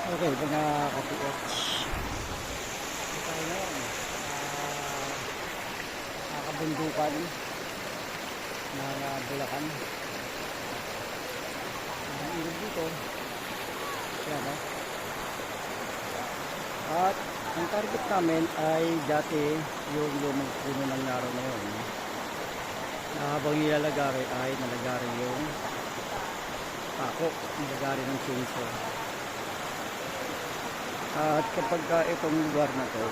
Okay, mga ka-PH. Tayo ngayon. Nakabundukan ng Bulacan. Ang ilog dito. Yan, no? At ang target namin ay dati yung lumang puno ng naro na yun. Na habang nilalagari ay nalagari yung pako, nalagari ng chainsaw. At kapag itong lugar na to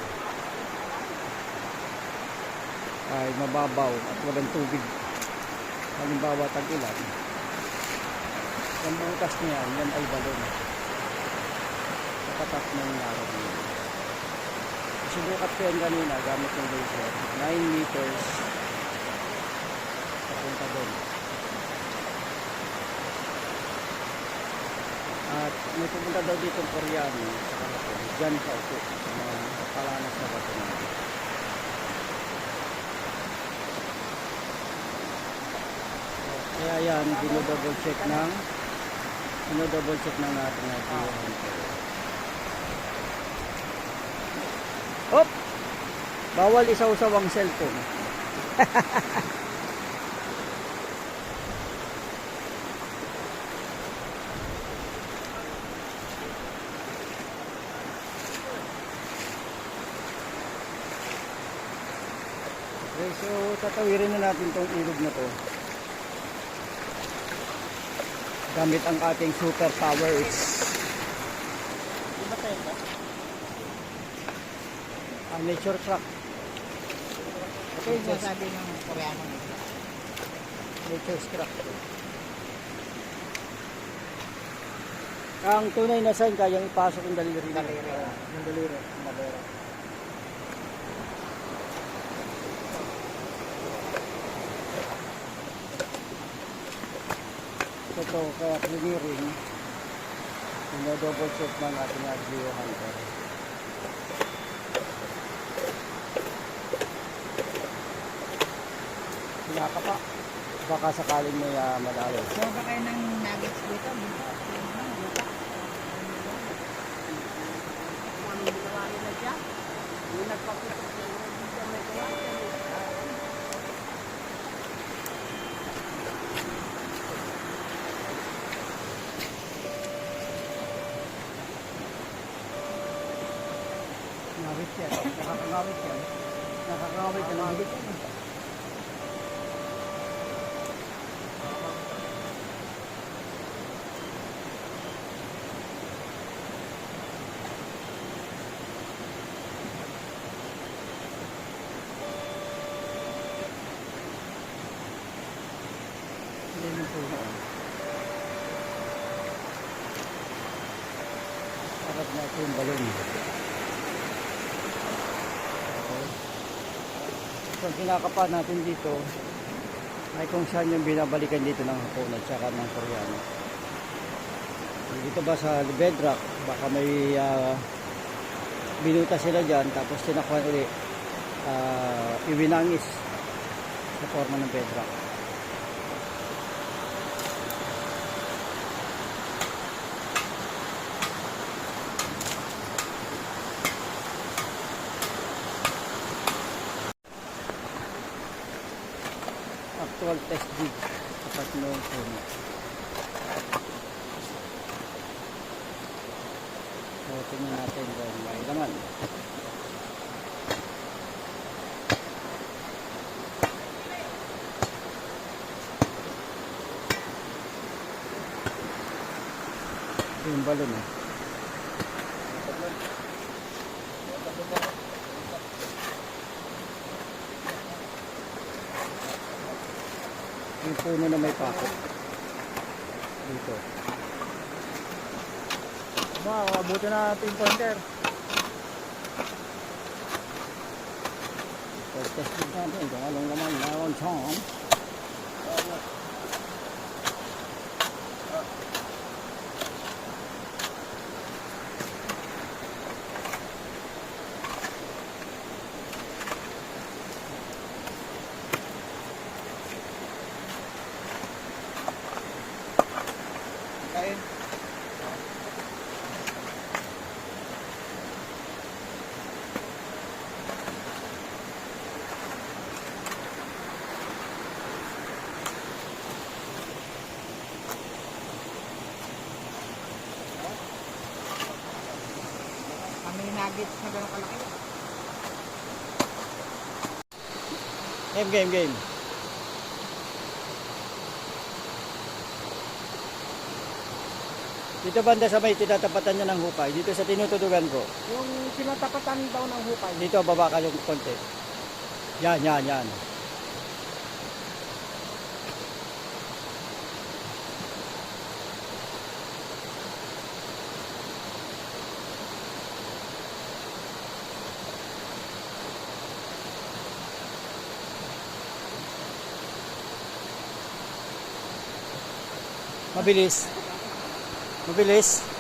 ay mababaw at walang tubig, halimbawa tag-ulan, ang butas niya yan ay balon sa tapat ng araw niya. Sinukat ko yan kanina gamit ng laser, 9 meters papunta doon. At may pupunta daw dito ng Koreano sa kalapon, dyan sa upo na palanas na bato na. Kaya yan, dinodouble check ng ating hunter. Hop! Bawal isaw-saw ang cellphone. Okay, so tatawirin na natin tong ilog na to gamit ang ating super powers. Nature truck. Okay, sabi ng Koreano. Nature truck. Ang tunay na sign kayang ipasok yung daliri. Yung daliri. Ito kaya clearing, double check ng ating agrio hunter. Pinakapa, baka sakaling may madalo. So, ba kayo ng nuggets dito? Ngawit yan, nakakangawit yan. Nakakangawit yan, nakakangawit yan. Harap natin yung balon. Okay. So kinakapa natin dito ay kung saan yung binabalikan dito ng Hapon at saka ng Koreano. Dito ba sa bedrock, baka may binuta sila dyan tapos tinakwan ulit, iwinangis sa forma ng bedrock. Actual test dig kapag noong puno. So tingnan natin kung may laman. Ito yung balon eh. Yung puno na may pako dito. Abutin na natin pointer. So test din natin kung anong naman nawang siyang. nuggets na gano'ng kalaki. Game. Dito banda sa may tinatapatan niya ng hukay. Dito sa tinututugan ko. Yung tinatapatan daw ng hukay. Dito baba ka yung konti. Yan. Mabilis.